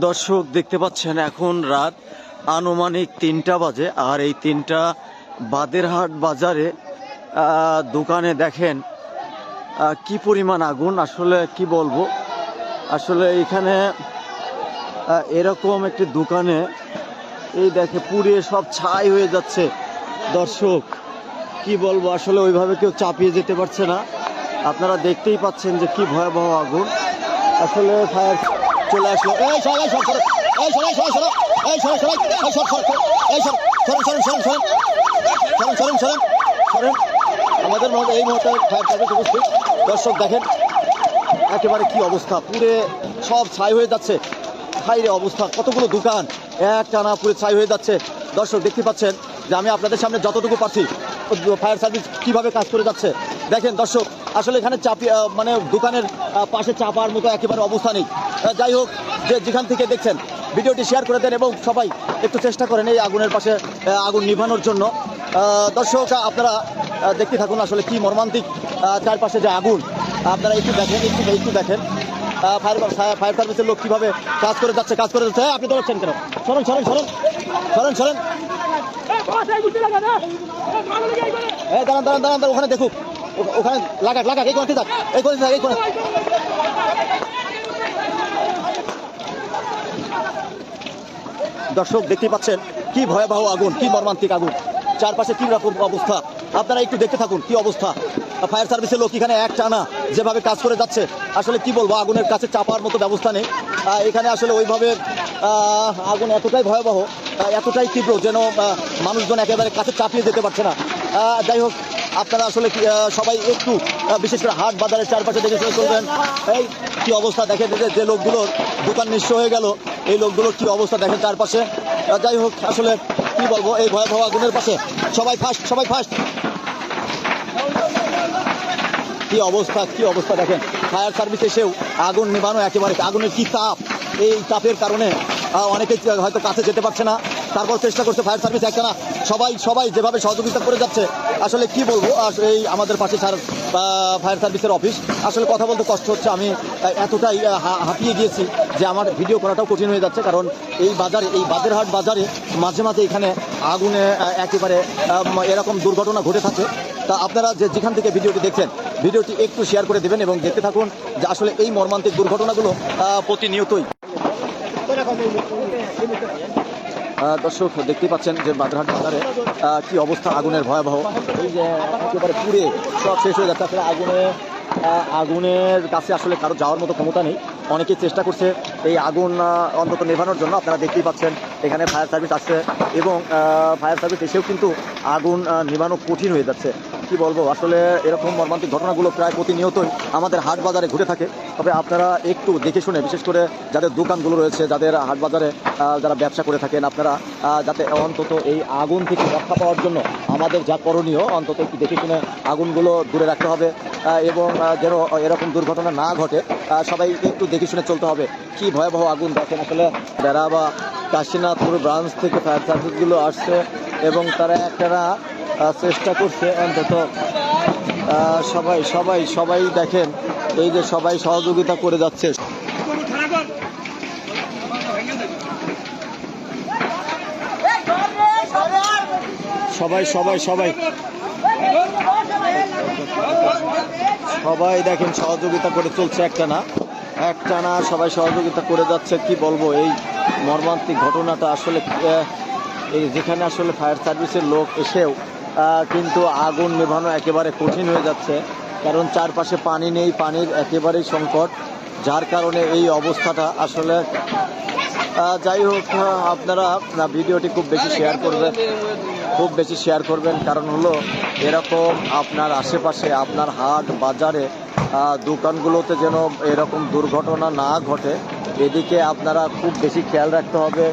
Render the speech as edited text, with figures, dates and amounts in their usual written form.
দর্শক দেখতে পাচ্ছেন এখন রাত আনুমানিক ৩টা বাজে, আর এই ৩টা বাদেরহাট বাজারে দোকানে দেখেন কি পরিমাণ আগুন। আসলে কি বলবো, আসলে এখানে এরকম একটি দোকানে এই দেখে পুড়িয়ে সব ছাই হয়ে যাচ্ছে। দর্শক কি বলবো, আসলে ওইভাবে কেউ চাপিয়ে যেতে পারছে না। আপনারা দেখতেই পাচ্ছেন যে কি ভয়াবহ আগুন। আসলে ফায়ার চলে আসলো। আমাদের এই মুহূর্তে ফায়ার সার্ভিস উপস্থিত। দর্শক দেখেন একেবারে কি অবস্থা, পুড়ে সব ছাই হয়ে যাচ্ছে। হাইরে অবস্থা, কতগুলো দোকান এক টানা পুরে ছাই হয়ে যাচ্ছে। দর্শক দেখতে পাচ্ছেন যে আমি আপনাদের সামনে যতটুকু পারছি ফায়ার সার্ভিস কিভাবে কাজ করে যাচ্ছে দেখেন। দর্শক আসলে এখানে মানে দোকানের পাশে চাপার মতো একেবারে অবস্থা নেই। যাই হোক, যেখান থেকে দেখছেন ভিডিওটি শেয়ার করে দেন এবং সবাই একটু চেষ্টা করেন এই আগুনের পাশে আগুন নিভানোর জন্য। দর্শক আপনারা দেখতে থাকুন আসলে কি মর্মান্তিক চারপাশে যে আগুন, আপনারা একটু দেখেন, একটু দেখেন ফায়ার সার্ভিসের লোক কিভাবে কাজ করে যাচ্ছে। আপনি দৌড়াচ্ছেন কেন? সরেন। দাঁড়ান, ওখানে দেখুক, ওখানে লাগাক এই কোণে থাক, এই কোণে। দর্শক দেখতে পাচ্ছেন কি ভয়াবহ আগুন, কি মর্মান্তিক আগুন, চারপাশে কি রকম অবস্থা। আপনারা একটু দেখতে থাকুন কি অবস্থা। ফায়ার সার্ভিসের লোক এখানে এক টানা যেভাবে কাজ করে যাচ্ছে, আসলে কি বলবো, আগুনের কাছে চাপার মতো ব্যবস্থা নেই এখানে। আসলে ওইভাবে আগুন এতটাই ভয়াবহ, এতটাই তীব্র যেন মানুষজন একেবারে কাছে চাপিয়ে যেতে পারছে না। যাই হোক, আপনারা আসলে সবাই একটু বিশেষ করে হাট বাজারের চারপাশে দেখে শুনে চলবেন। এই কি অবস্থা দেখেন, যে লোকগুলোর দোকান নিঃস্ব হয়ে গেল, এই লোকগুলোর কি অবস্থা দেখেন চারপাশে। যাই হোক, আসলে কি বলবো, এই ভয়াবহ আগুনের পাশে সবাই ফাস্ট। কি অবস্থা দেখেন। ফায়ার সার্ভিস এসেও আগুন নেভানো একেবারে, আগুনের কি তাপ, এই তাপের কারণে অনেকে হয়তো কাছে যেতে পারছে না। তারপর চেষ্টা করছে ফায়ার সার্ভিস একটা না, সবাই যেভাবে সহযোগিতা করে যাচ্ছে। আসলে কি বলবো, আসলে এই আমাদের পাশে ফায়ার সার্ভিসের অফিস, আসলে কথা বলতে কষ্ট হচ্ছে। আমি এতটাই হাঁপিয়ে গিয়েছি যে আমার ভিডিও করাটাও কঠিন হয়ে যাচ্ছে, কারণ এই বাদেরহাট বাজারে মাঝে এখানে আগুনে একেবারে এরকম দুর্ঘটনা ঘটে থাকে। তা আপনারা যেখান থেকে ভিডিওটি দেখছেন, ভিডিওটি একটু শেয়ার করে দেবেন এবং দেখতে থাকুন যে আসলে এই মর্মান্তিক দুর্ঘটনাগুলো প্রতিনিয়তই। দর্শক দেখতেই পাচ্ছেন যে বাদেরহাট বাজারে কি অবস্থা, আগুনের ভয়াবহ। এই যে একেবারে পুড়ে সব শেষ হয়ে যাচ্ছে। আসলে আগুনের কাছে আসলে কারো যাওয়ার মতো ক্ষমতা নেই। অনেকেই চেষ্টা করছে এই আগুন অন্তত নেভানোর জন্য। আপনারা দেখতেই পাচ্ছেন এখানে ফায়ার সার্ভিস আসছে এবং ফায়ার সার্ভিস এসেও কিন্তু আগুন নেভানো কঠিন হয়ে যাচ্ছে। কি বলবো, আসলে এরকম মর্মান্তিক ঘটনাগুলো প্রায় প্রতিনিয়তই আমাদের হাট বাজারে ঘটে থাকে। তবে আপনারা একটু দেখে শুনে, বিশেষ করে যাদের দোকানগুলো রয়েছে, যাদের হাট বাজারে যারা ব্যবসা করে থাকেন, আপনারা যাতে অন্তত এই আগুন থেকে রক্ষা পাওয়ার জন্য আমাদের যা করণীয় অন্তত একটু দেখে শুনে আগুনগুলো দূরে রাখতে হবে এবং যেন এরকম দুর্ঘটনা না ঘটে সবাই একটু দেখে শুনে চলতে হবে। কি ভয়াবহ আগুন দেখেন। আসলে বেড়া বা কাশীনাথপুর ব্রাঞ্চ থেকে ফায়ার সার্ভিসগুলো আসছে এবং তারা একটা চেষ্টা করছে অন্তত সবাই দেখেন, এই যে সবাই সহযোগিতা করে যাচ্ছে। সবাই দেখেন সহযোগিতা করে চলছে, একটা না সবাই সহযোগিতা করে যাচ্ছে। কি বলবো, এই মর্মান্তিক ঘটনাটা আসলে এই যেখানে আসলে ফায়ার সার্ভিসের লোক এসেও কিন্তু আগুন নেভানো একেবারে কঠিন হয়ে যাচ্ছে, কারণ চারপাশে পানি নেই, পানির একেবারেই সংকট, যার কারণে এই অবস্থাটা আসলে। যাই হোক, আপনারা ভিডিওটি খুব বেশি শেয়ার করবেন, কারণ হলো এরকম আপনার আশেপাশে, আপনার হাট বাজারে দোকানগুলোতে যেন এরকম দুর্ঘটনা না ঘটে, এদিকে আপনারা খুব বেশি খেয়াল রাখতে হবে।